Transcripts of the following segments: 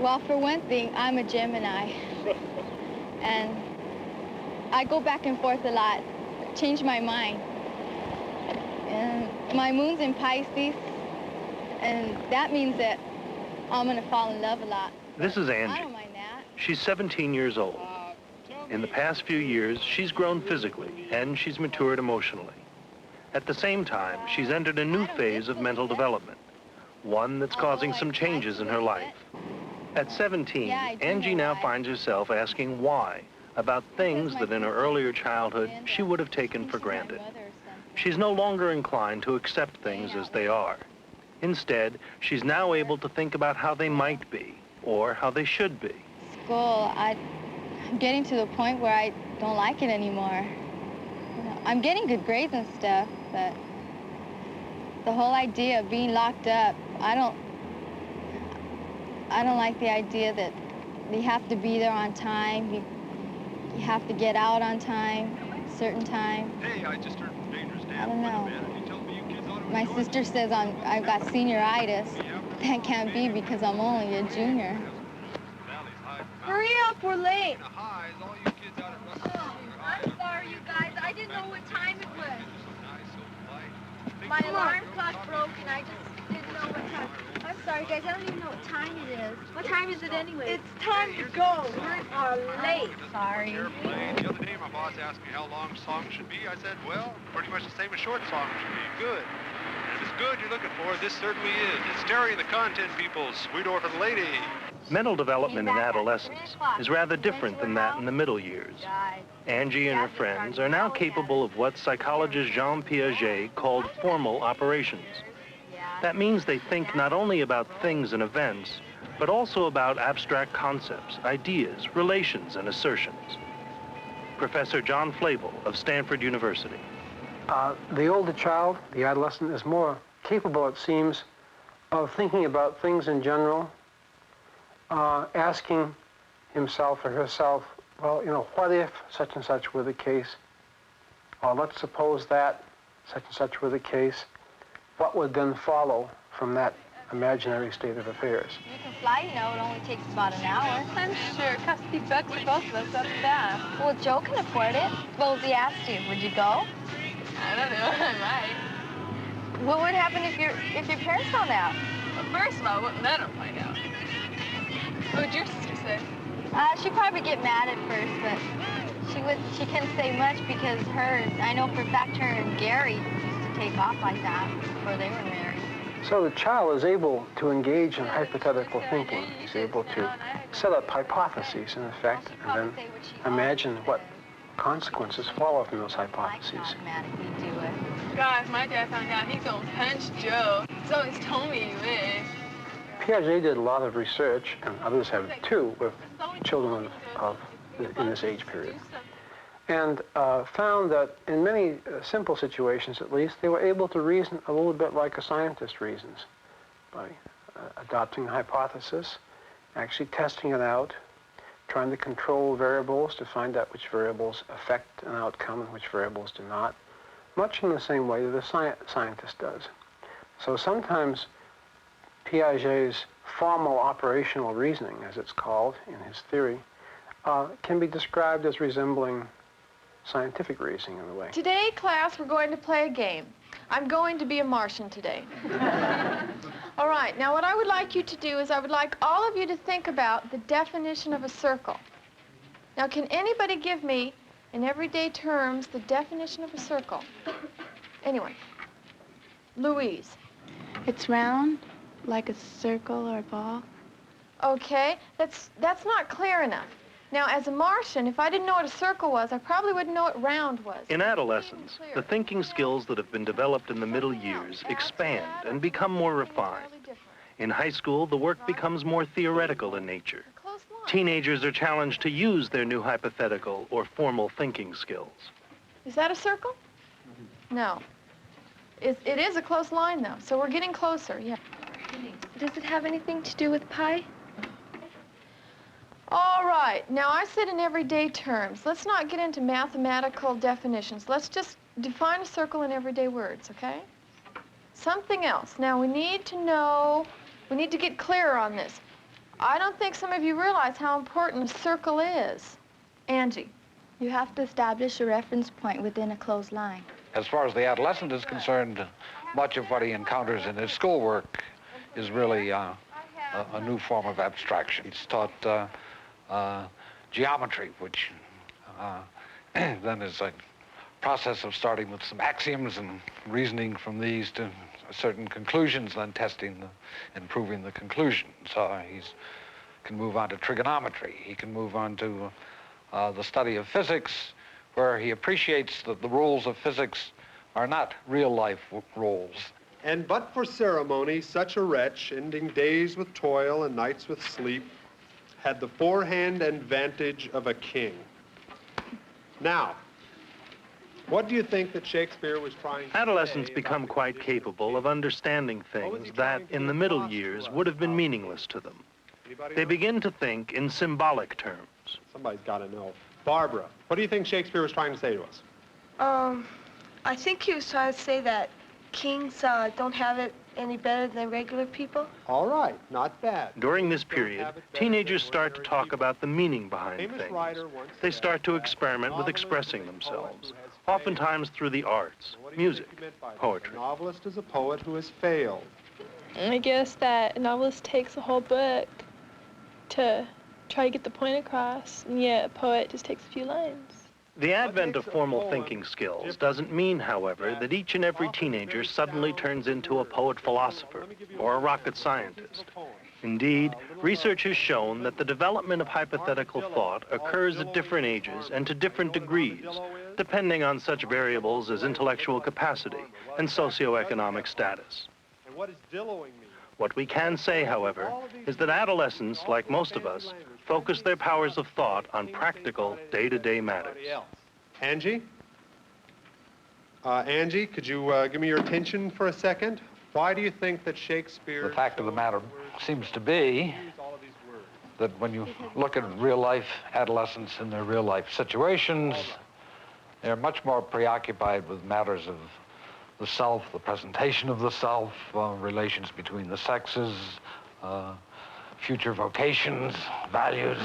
Well, for one thing, I'm a Gemini. And I go back and forth a lot, change my mind. And my moon's in Pisces, and that means that I'm going to fall in love a lot. This is Angie. I don't mind that. She's 17 years old. In the past few years, she's grown physically, and she's matured emotionally. At the same time, she's entered a new phase of mental development, one that's causing some changes in her life. At 17, Angie now finds herself asking why about things that in her earlier childhood she would have taken for granted. She's no longer inclined to accept things as they are. Instead, she's now able to think about how they might be, or how they should be. School, I'm getting to the point where I don't like it anymore. You know, I'm getting good grades and stuff, but the whole idea of being locked up, I don't like the idea that you have to be there on time, you have to get out on time, certain time. Hey, I just heard dangerous I don't know. You told me you kids ought to My enjoy sister says I've got senioritis. That can't be because I'm only a junior. Hurry up, we're late. I'm sorry, you guys. I didn't know what time it was. My Come on. alarm clock broke, and I just didn't know what time. I'm sorry, guys. I don't even know what time it is. What time is it anyway? It's time to go. We are late. Sorry. The other day, my boss asked me how long songs should be. I said, well, pretty much the same as short songs should be. Good. And if it's good you're looking for, this certainly is. It's Terry the Content People's Sweet Orphan Lady. Mental development in adolescence is rather different than that in the middle years. Angie and her friends are now capable of what psychologist Jean Piaget called formal operations. That means they think not only about things and events, but also about abstract concepts, ideas, relations, and assertions. Professor John Flavel of Stanford University. The older child, the adolescent, is more capable, it seems, of thinking about things in general, asking himself or herself, well, you know, what if such and such were the case? Or let's suppose that such and such were the case. What would then follow from that imaginary state of affairs? You can fly, you know, it only takes about an hour. I'm sure. It costs $50 for both of us. That's that. Well, Joe can afford it. Suppose he asked you, would you go? I don't know. I might. What would happen if your parents found out? Well, first of all, I wouldn't let them find out. What would your sister say? She'd probably get mad at first, but she couldn't say much because I know for a fact her and Gary used to take off like that before they were married. So the child is able to engage in hypothetical thinking. He's able to set up hypotheses, in effect, and then imagine what consequences follow from those hypotheses. Automatically do it. God, if my dad found out, he's gonna punch Joe. He's always told me he would. Piaget did a lot of research, and others have too, with children in this age period, and found that in many simple situations, at least, they were able to reason a little bit like a scientist reasons, by adopting a hypothesis, actually testing it out, trying to control variables to find out which variables affect an outcome and which variables do not, much in the same way that a scientist does. So sometimes Piaget's formal operational reasoning, as it's called in his theory, can be described as resembling scientific reasoning in a way. Today, class, we're going to play a game. I'm going to be a Martian today. All right, now what I would like you to do is I would like all of you to think about the definition of a circle. Now, can anybody give me, in everyday terms, the definition of a circle? Anyone? Louise. It's round, like a circle or a ball. Okay, that's not clear enough. Now, as a Martian, if I didn't know what a circle was, I probably wouldn't know what round was. In adolescence, the thinking skills that have been developed in the middle years expand and become more refined. In high school, the work becomes more theoretical in nature. Teenagers are challenged to use their new hypothetical or formal thinking skills. Is that a circle? No. It is a close line, though, so we're getting closer, yeah. Does it have anything to do with pi? All right, now I said in everyday terms. Let's not get into mathematical definitions. Let's just define a circle in everyday words, okay? Something else. Now we need to get clearer on this. I don't think some of you realize how important a circle is. Angie. You have to establish a reference point within a closed line. As far as the adolescent is concerned, much of what he encounters in his schoolwork is really a new form of abstraction. He's taught geometry, which then is a process of starting with some axioms and reasoning from these to certain conclusions, then testing and proving the conclusions. He can move on to trigonometry. He can move on to the study of physics, where he appreciates that the rules of physics are not real-life rules. And but for ceremony, such a wretch, ending days with toil and nights with sleep, had the forehand and vantage of a king. Now, what do you think that Shakespeare was trying to Adolescents say become about quite the capable of understanding things that, in the middle years, would have been meaningless to them. Anybody They know? begin to think in symbolic terms. Somebody's got to know. Barbara, what do you think Shakespeare was trying to say to us? I think he was trying to say that kings don't have it any better than regular people. All right, not bad. During this Don't have period, it better teenagers than start to ordinary talk people. about the meaning behind Famous things. writer once They said start to that experiment with novelist expressing is a poet themselves, who has oftentimes through the arts, What do you music, think he meant by that? poetry. A novelist is a poet who has failed. I guess that a novelist takes a whole book to try to get the point across, and yet a poet just takes a few lines. The advent of makes a formal poem thinking skills different doesn't mean, however, that each and every teenager suddenly turns into a poet-philosopher or a rocket scientist. Indeed, research has shown that the development of hypothetical thought occurs at different ages and to different degrees, depending on such variables as intellectual capacity and socioeconomic status. And what is dillowing mean? What we can say, however, is that adolescents, like most of us, focus their powers of thought on practical, day-to-day matters. Angie? Angie, could you give me your attention for a second? Why do you think that Shakespeare... The fact of the matter seems to be that when you look at real-life adolescents in their real-life situations, they're much more preoccupied with matters of the self, the presentation of the self, relations between the sexes, future vocations, values,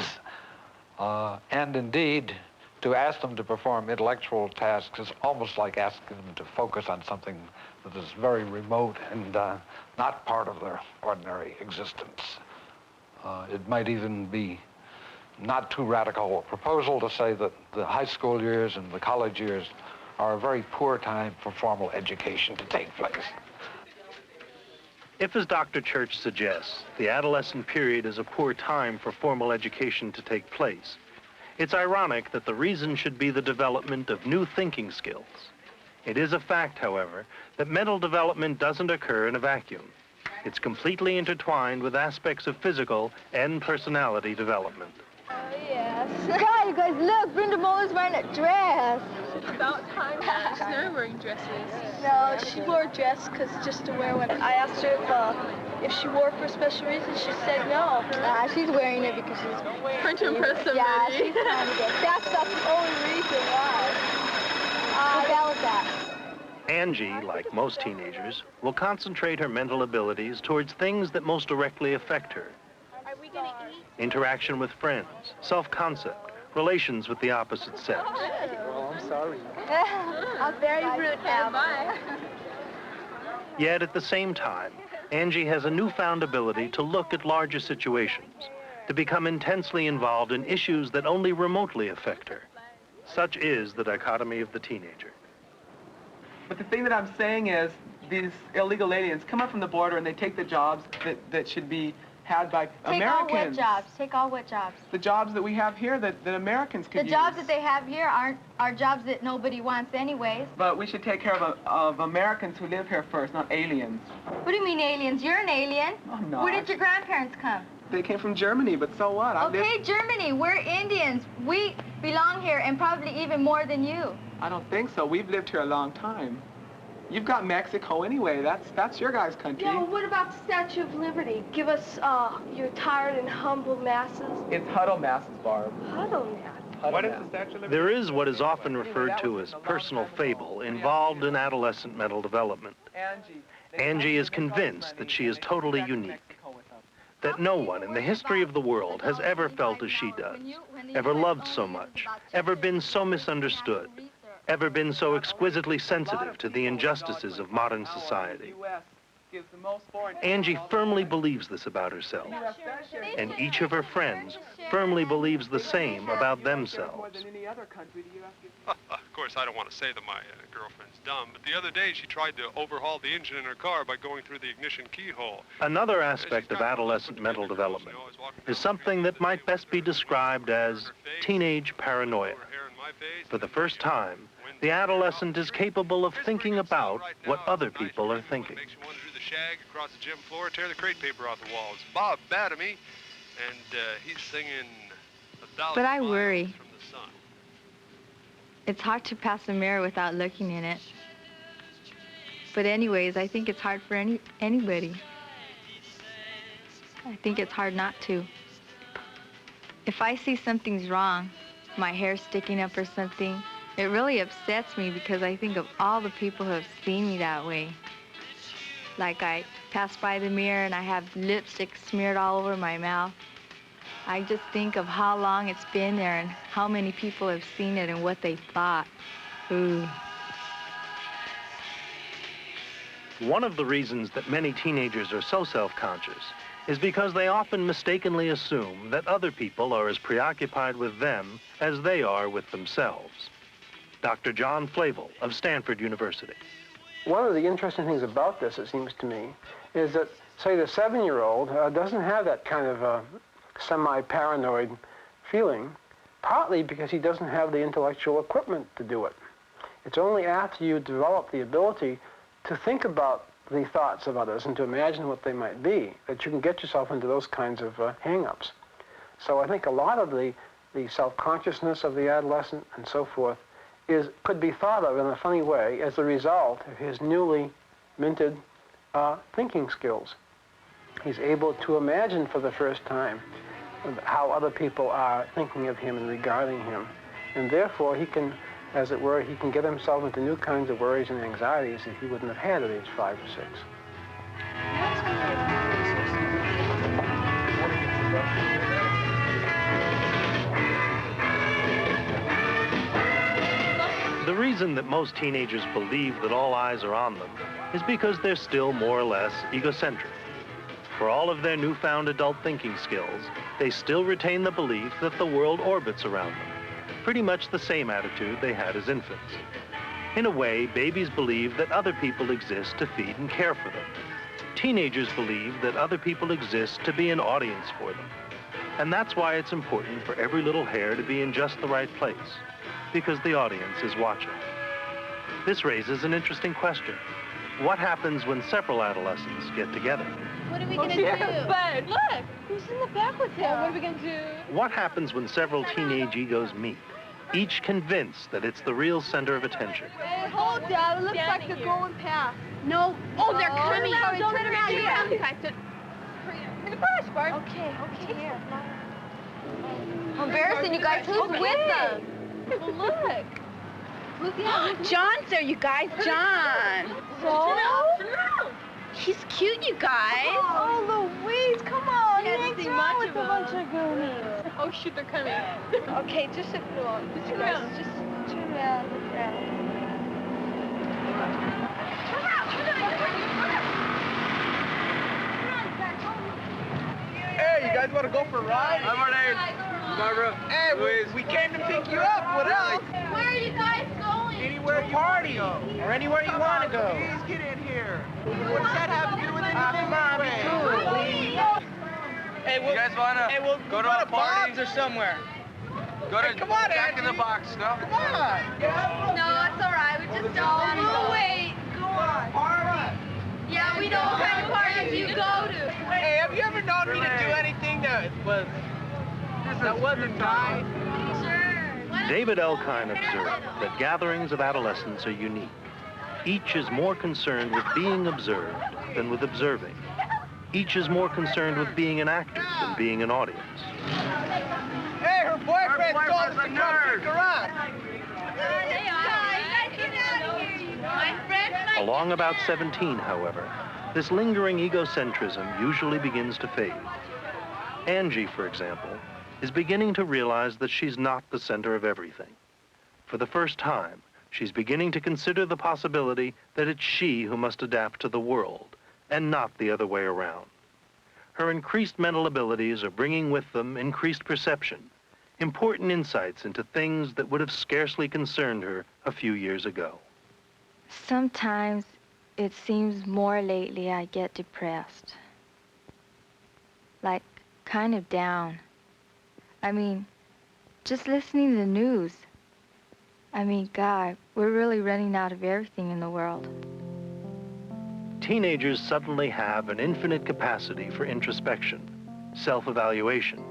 and indeed, to ask them to perform intellectual tasks is almost like asking them to focus on something that is very remote and not part of their ordinary existence. It might even be not too radical a proposal to say that the high school years and the college years are a very poor time for formal education to take place. If, as Dr. Church suggests, the adolescent period is a poor time for formal education to take place, it's ironic that the reason should be the development of new thinking skills. It is a fact, however, that mental development doesn't occur in a vacuum. It's completely intertwined with aspects of physical and personality development. Oh, yes. God, you guys, look, Brenda Muller's wearing a dress. It's about time that she's never wearing dresses. No, she wore a dress because just to wear one. I asked her if she wore it for a special reason. She said no. She's wearing it because she's... Trying to impress somebody. Yeah, she's trying to get... That's the only reason why. That was that. Angie, like most teenagers, will concentrate her mental abilities towards things that most directly affect her. Are we going to eat? Interaction with friends, self-concept, relations with the opposite sex. Well, I'm sorry. I'm very rude now. Bye. Yet at the same time, Angie has a newfound ability to look at larger situations, to become intensely involved in issues that only remotely affect her. Such is the dichotomy of the teenager. But the thing that I'm saying is these illegal aliens come up from the border and they take the jobs that should be had by Americans. Take all what jobs? Take all what jobs? The jobs that we have here that Americans could The use. jobs that they have here are jobs that nobody wants anyways. But we should take care of Americans who live here first, not aliens. What do you mean aliens? You're an alien. I'm not. Where did your grandparents come? They came from Germany, but so what? Okay, Germany. We're Indians. We belong here, and probably even more than you. I don't think so. We've lived here a long time. You've got Mexico anyway. That's your guys' country. Yeah, well, what about the Statue of Liberty? Give us your tired and humble masses. It's huddle masses, Barb. Huddle masses. What is the Statue of Liberty? There is what is often referred to as personal fable involved in adolescent mental development. Angie is convinced that she is totally unique. that no one in the history of the world has ever felt as she does, ever loved so much, ever been so misunderstood, ever been so exquisitely sensitive to the injustices of modern society. Angie firmly believes this about herself, and each of her friends firmly believes the same about themselves. Of course, I don't want to say that my girlfriend's dumb, but the other day she tried to overhaul the engine in her car by going through the ignition keyhole. Another aspect of adolescent mental development is something that might best be described as teenage paranoia. For the first time, the adolescent is capable of thinking about what other people are thinking. Makes you want to do the shag across the gym floor, tear the crate paper off the walls. Bob Batamy, and he's singing But I worry. from the sun. It's hard to pass a mirror without looking in it. But anyways, I think it's hard for anybody. I think it's hard not to. If I see something's wrong, my hair sticking up or something, it really upsets me because I think of all the people who have seen me that way. Like I pass by the mirror and I have lipstick smeared all over my mouth. I just think of how long it's been there and how many people have seen it and what they thought. Ooh. One of the reasons that many teenagers are so self-conscious is because they often mistakenly assume that other people are as preoccupied with them as they are with themselves. Dr. John Flavel of Stanford University. One of the interesting things about this, it seems to me, is that, say, the 7-year-old doesn't have that kind of semi-paranoid feeling, partly because he doesn't have the intellectual equipment to do it. It's only after you develop the ability to think about the thoughts of others and to imagine what they might be that you can get yourself into those kinds of hang-ups. So I think a lot of the self-consciousness of the adolescent and so forth could be thought of in a funny way as a result of his newly minted thinking skills. He's able to imagine for the first time how other people are thinking of him and regarding him. And therefore he can, as it were, he can get himself into new kinds of worries and anxieties that he wouldn't have had at age 5 or 6. The reason that most teenagers believe that all eyes are on them is because they're still more or less egocentric. For all of their newfound adult thinking skills, they still retain the belief that the world orbits around them, pretty much the same attitude they had as infants. In a way, babies believe that other people exist to feed and care for them. Teenagers believe that other people exist to be an audience for them. And that's why it's important for every little hair to be in just the right place, because the audience is watching. This raises an interesting question. What happens when several adolescents get together? What are we going to do? But Look, who's in the back with him? what are we going to do? What happens when several teenage egos meet, each convinced that it's the real center of attention? Hey, hold down. It looks like they're going past. No. Oh, they're coming. Don't turn around. You have to guys. In the crash, Bart. Okay, here. Embarrassing, you guys. Who's with them? Well, look. John's there, you guys. John. So? He's cute, you guys. Oh, Louise, come on. You He haven't hangs seen around much with a of bunch him. of goonies. Oh, shoot, they're coming. Okay, just sit along. Just turn around. Just turn around. Look around. Hey, you guys want to go for a ride? Hi, Marlene. Barbara. Hey, we came to pick you up. What else? Where are you guys going? Anywhere you party or anywhere you want to go. Please get in here. What does that have to do with anything? Come on, be cool. Hey, You guys want to go to a party? Bob's or somewhere. Go to come on, Jack in the Angie. Box, no? Come on. No, it's all right. We just don't want to go. Wait. Go on. Party. Yeah, we know what kind of parties you go to. Hey, have you ever known me to do anything that wasn't right? David Elkine observed that gatherings of adolescents are unique. Each is more concerned with being observed than with observing. Each is more concerned with being an actor than being an audience. Hey, her boyfriend told us to come pick her up. Along about 17, however, this lingering egocentrism usually begins to fade. Angie, for example, is beginning to realize that she's not the center of everything. For the first time, she's beginning to consider the possibility that it's she who must adapt to the world, and not the other way around. Her increased mental abilities are bringing with them increased perception, important insights into things that would have scarcely concerned her a few years ago. Sometimes it seems more lately I get depressed. Like, kind of down. I mean, just listening to the news. I mean, God, we're really running out of everything in the world. Teenagers suddenly have an infinite capacity for introspection, self-evaluation.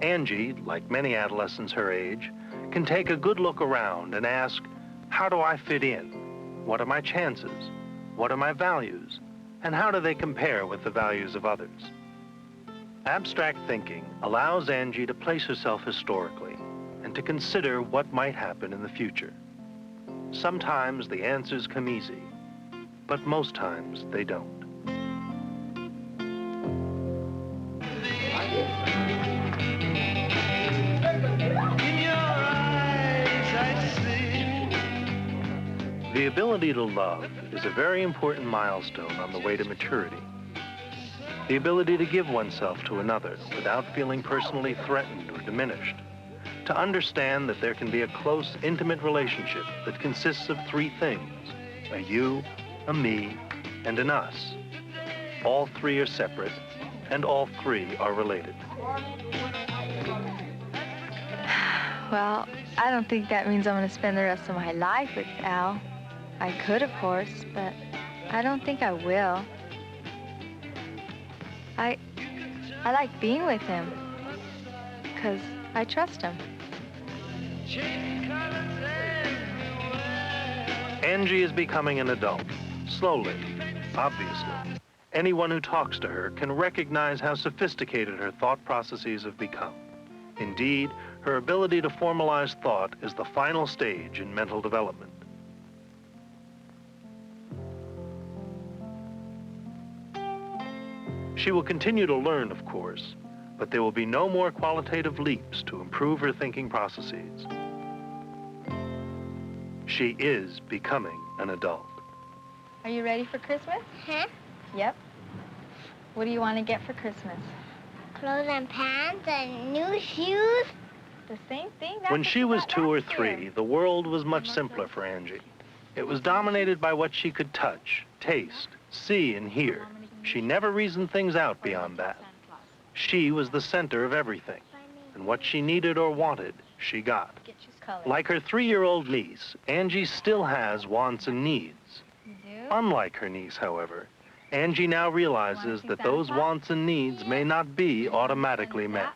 Angie, like many adolescents her age, can take a good look around and ask, how do I fit in? What are my chances? What are my values? And how do they compare with the values of others? Abstract thinking allows Angie to place herself historically and to consider what might happen in the future. Sometimes the answers come easy, but most times they don't. The ability to love is a very important milestone on the way to maturity. The ability to give oneself to another without feeling personally threatened or diminished. To understand that there can be a close, intimate relationship that consists of three things: a you, a me, and an us. All three are separate, and all three are related. Well, I don't think that means I'm going to spend the rest of my life with Al. I could, of course, but I don't think I will. I like being with him, because I trust him. Angie is becoming an adult, slowly, obviously. Anyone who talks to her can recognize how sophisticated her thought processes have become. Indeed, her ability to formalize thought is the final stage in mental development. She will continue to learn, of course, but there will be no more qualitative leaps to improve her thinking processes. She is becoming an adult. Are you ready for Christmas? Huh? Yep. What do you want to get for Christmas? Clothes and pants and new shoes. The same thing? When she was 2 or 3, the world was much simpler for Angie. It was dominated by what she could touch, taste, see, and hear. She never reasoned things out beyond that. She was the center of everything, and what she needed or wanted, she got. Like her 3-year-old niece, Angie still has wants and needs. Unlike her niece, however, Angie now realizes that those wants and needs may not be automatically met.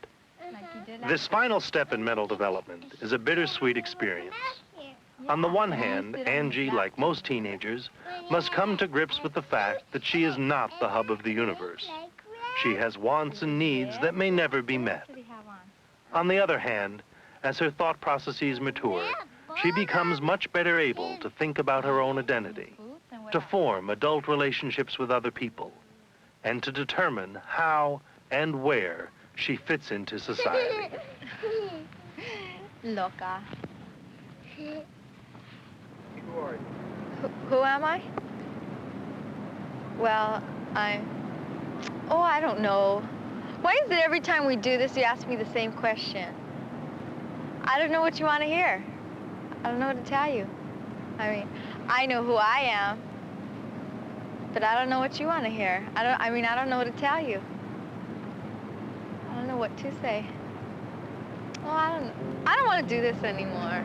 This final step in mental development is a bittersweet experience. On the one hand, Angie, like most teenagers, must come to grips with the fact that she is not the hub of the universe. She has wants and needs that may never be met. On the other hand, as her thought processes mature, she becomes much better able to think about her own identity, to form adult relationships with other people, and to determine how and where she fits into society. Loca. Who are you? Who am I? Well, oh, I don't know. Why is it every time we do this, you ask me the same question? I don't know what you want to hear. I don't know what to tell you. I mean, I know who I am, but I don't know what you want to hear. I don't know what to tell you. I don't know what to say. Oh, I don't want to do this anymore.